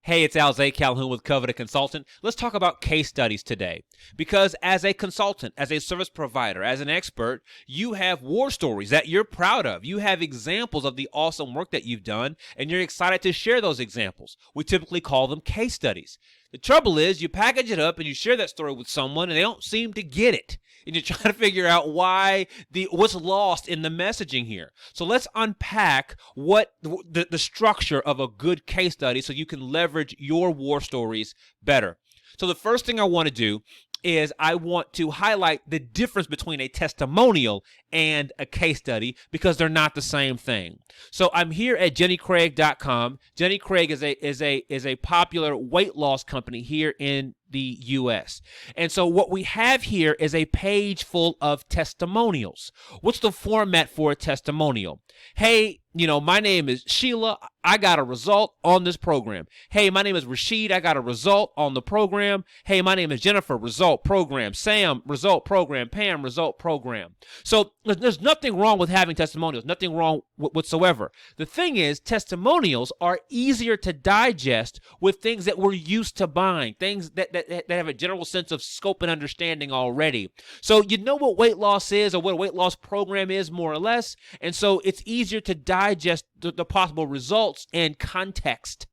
Hey, it's Al Calhoun with Coveted Consultant. Let's talk about case studies today. Because as a consultant, as a service provider, as an expert, you have war stories that you're proud of. You have examples of the awesome work that you've done, and you're excited to share those examples. We typically call them case studies. The trouble is you package it up and you share that story with someone and they don't seem to get it. And you're trying to figure out what's lost in the messaging here. So let's unpack what the structure of a good case study so you can leverage your war stories better. So the first thing I want to do is I want to highlight the difference between a testimonial and a case study because they're not the same thing. So I'm here at jennycraig.com. Jenny Craig is a popular weight loss company here in the U.S. And so what we have here is a page full of testimonials. What's the format for a testimonial? Hey, my name is Sheila. I got a result on this program. Hey, my name is Rashid. I got a result on the program. Hey, my name is Jennifer. Result program. Sam. Result program. Pam. Result program. So there's nothing wrong with having testimonials. Nothing wrong whatsoever. The thing is, testimonials are easier to digest with things that we're used to buying, things that have a general sense of scope and understanding already. So you know what weight loss is or what a weight loss program is more or less. And so it's easier to digest the possible results and context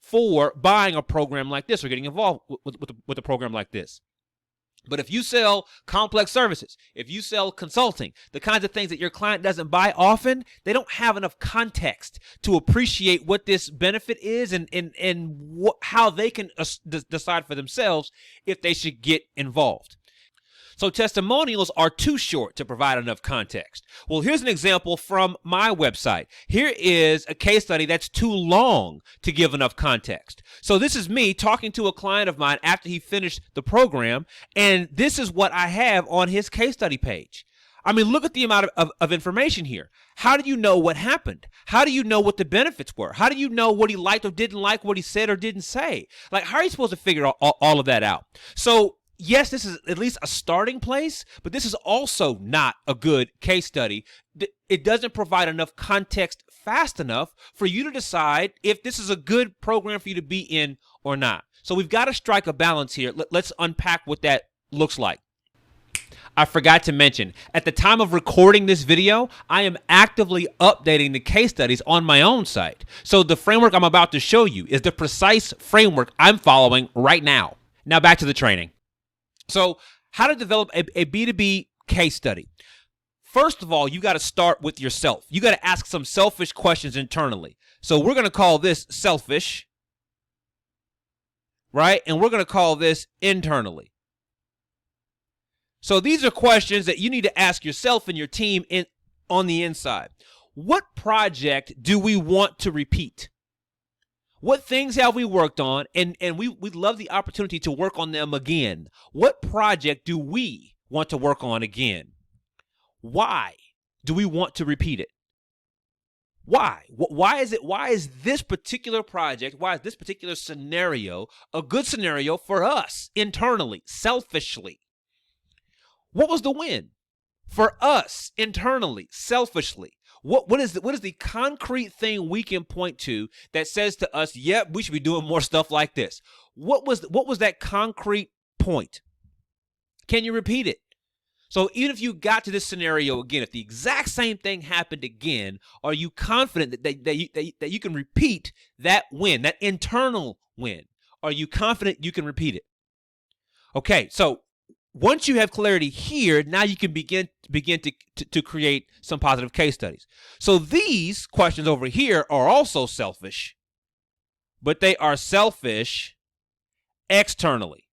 for buying a program like this or getting involved with a program like this. But if you sell complex services, if you sell consulting, the kinds of things that your client doesn't buy often, they don't have enough context to appreciate what this benefit is and how they can decide for themselves if they should get involved. So testimonials are too short to provide enough context. Well, here's an example from my website. Here is a case study that's too long to give enough context. So this is me talking to a client of mine after he finished the program, and this is what I have on his case study page. I mean, look at the amount of information here. How do you know what happened? How do you know what the benefits were? How do you know what he liked or didn't like, what he said or didn't say? Like, how are you supposed to figure all of that out? So yes, this is at least a starting place, but this is also not a good case study. It doesn't provide enough context fast enough for you to decide if this is a good program for you to be in or not. So we've got to strike a balance here. Let's unpack what that looks like. I forgot to mention, at the time of recording this video, I am actively updating the case studies on my own site. So the framework I'm about to show you is the precise framework I'm following right now. Now back to the training. So how to develop a B2B case study. First of all, you got to start with yourself. You got to ask some selfish questions internally. So we're going to call this selfish, right? And we're going to call this internally. So these are questions that you need to ask yourself and your team on the inside. What project do we want to repeat? What things have we worked on, and we'd love the opportunity to work on them again. What project do we want to work on again? Why do we want to repeat it? Why? Why is this particular project, why is this particular scenario a good scenario for us internally, selfishly? What was the win for us internally, selfishly? What is the concrete thing we can point to that says to us, yep, we should be doing more stuff like this? What was that concrete point? Can you repeat it? So even if you got to this scenario again, if the exact same thing happened again, are you confident that you can repeat that win, that internal win? Are you confident you can repeat it? Okay, so once you have clarity here, now you can begin to create some positive case studies. So these questions over here are also selfish, but they are selfish externally.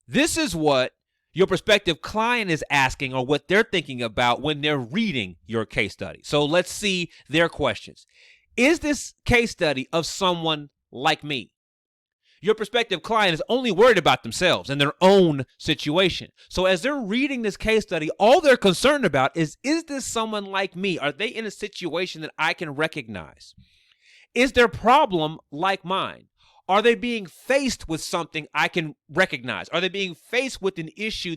This is what your prospective client is asking or what they're thinking about when they're reading your case study. So let's see their questions. Is this case study of someone like me? Your prospective client is only worried about themselves and their own situation. So as they're reading this case study, all they're concerned about is this someone like me? Are they in a situation that I can recognize? Is their problem like mine? Are they being faced with something I can recognize? Are they being faced with an issue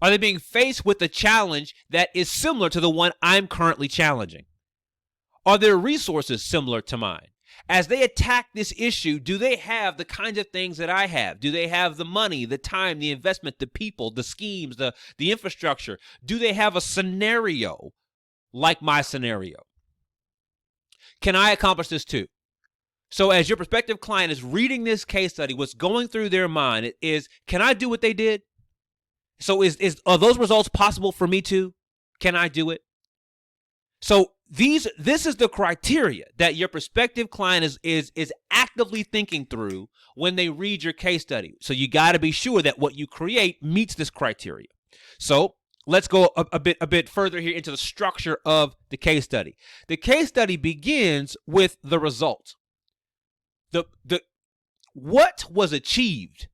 are they being faced with a challenge that is similar to the one I'm currently challenging? Are their resources similar to mine? As they attack this issue, do they have the kinds of things that I have? Do they have the money, the time, the investment, the people, the schemes, the infrastructure? Do they have a scenario like my scenario? Can I accomplish this too? So as your prospective client is reading this case study, what's going through their mind is, can I do what they did? So are those results possible for me too? Can I do it? So this is the criteria that your prospective client is actively thinking through when they read your case study. So you got to be sure that what you create meets this criteria. So let's go a bit further here into the structure of the case study. The case study begins with the result. What was achieved,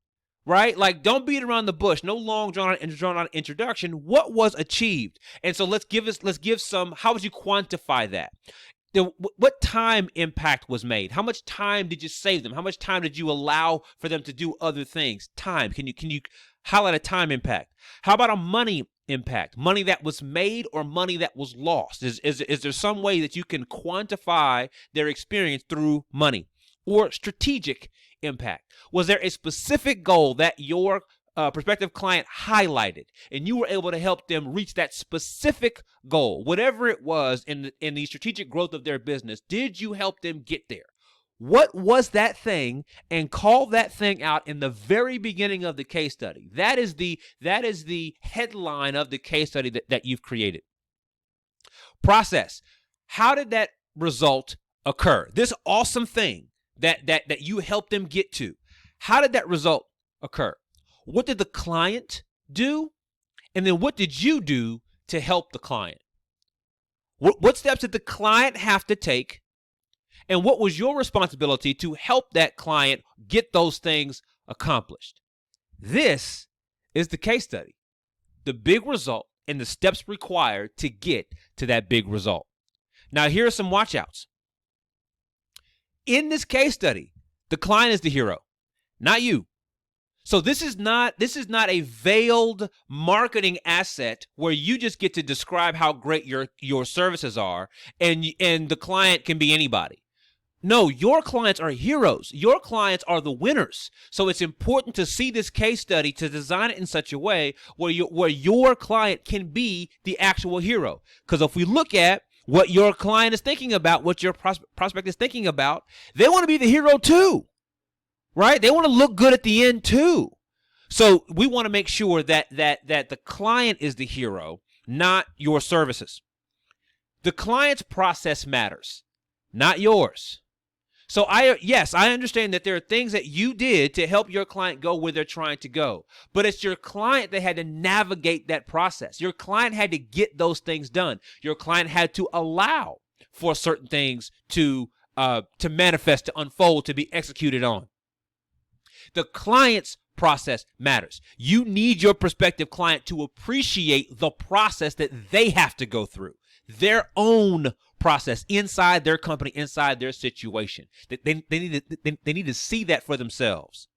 right? Like, don't beat around the bush. No long drawn out introduction. What was achieved? And so let's give some. How would you quantify that? What time impact was made? How much time did you save them? How much time did you allow for them to do other things? Time. Can you highlight a time impact? How about a money impact? Money that was made or money that was lost? Is there some way that you can quantify their experience through money? Or strategic impact? Was there a specific goal that your prospective client highlighted and you were able to help them reach that specific goal? Whatever it was in the strategic growth of their business, did you help them get there? What was that thing? And call that thing out in the very beginning of the case study. That is the headline of the case study that you've created. Process. How did that result occur? This awesome thing that you helped them get to. How did that result occur? What did the client do? And then what did you do to help the client? What steps did the client have to take? And what was your responsibility to help that client get those things accomplished? This is the case study, the big result and the steps required to get to that big result. Now, here are some watchouts. In this case study, the client is the hero, not you. So this is not a veiled marketing asset where you just get to describe how great your services are and the client can be anybody. No, your clients are heroes. Your clients are the winners. So it's important to see this case study, to design it in such a way where your client can be the actual hero. Because if we look at what your client is thinking about, what your prospect is thinking about, they want to be the hero too, right? They want to look good at the end too. So we want to make sure that the client is the hero, not your services. The client's process matters, not yours. So I understand that there are things that you did to help your client go where they're trying to go, but it's your client that had to navigate that process. Your client had to get those things done. Your client had to allow for certain things to manifest, to unfold, to be executed on. The client's process matters. You need your prospective client to appreciate the process that they have to go through, their own process inside their company, inside their situation. They need to see that for themselves.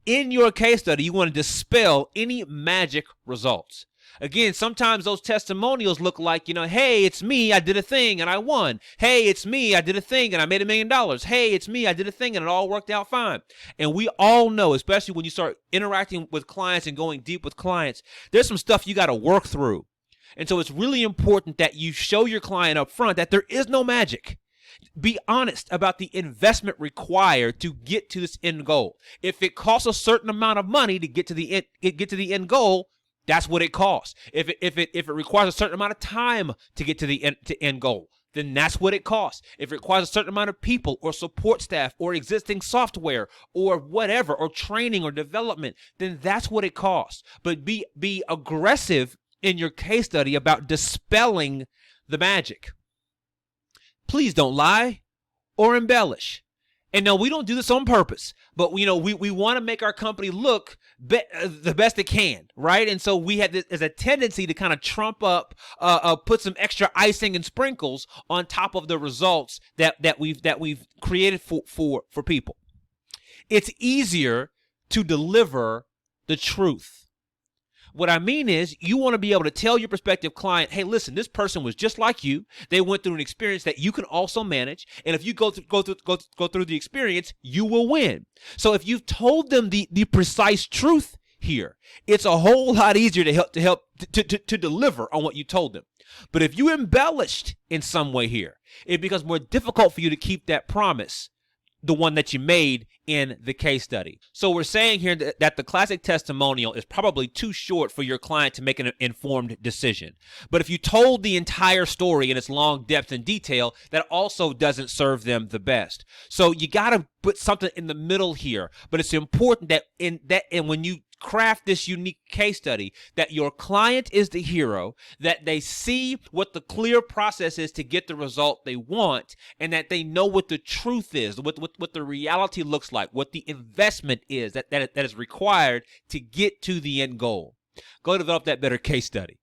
In your case study, you want to dispel any magic results. Again, sometimes those testimonials look like, hey, it's me, I did a thing and I won. Hey, it's me, I did a thing and I made $1 million. Hey, it's me, I did a thing and it all worked out fine. And we all know, especially when you start interacting with clients and going deep with clients, there's some stuff you got to work through. And so it's really important that you show your client up front that there is no magic. Be honest about the investment required to get to this end goal. If it costs a certain amount of money to get to the end goal, that's what it costs. If it requires a certain amount of time to get to the end goal, then that's what it costs. If it requires a certain amount of people or support staff or existing software or whatever, or training or development, then that's what it costs. But be aggressive in your case study about dispelling the magic. Please don't lie or embellish. And no, we don't do this on purpose, but we want to make our company look the best it can, right? And so we have this as a tendency to kind of trump up, put some extra icing and sprinkles on top of the results that we've created for people. It's easier to deliver the truth. What I mean is you want to be able to tell your prospective client, hey, listen, this person was just like you. They went through an experience that you can also manage. And if you go through the experience, you will win. So if you've told them the precise truth here, it's a whole lot easier to deliver on what you told them. But if you embellished in some way here, it becomes more difficult for you to keep that promise, the one that you made in the case study. So we're saying here that the classic testimonial is probably too short for your client to make an informed decision. But if you told the entire story in its long depth and detail, that also doesn't serve them the best. So you got to put something in the middle here. But it's important that and when you craft this unique case study, that your client is the hero, that they see what the clear process is to get the result they want, and that they know what the truth is, what the reality looks like, what the investment is that is required to get to the end goal. Go develop that better case study.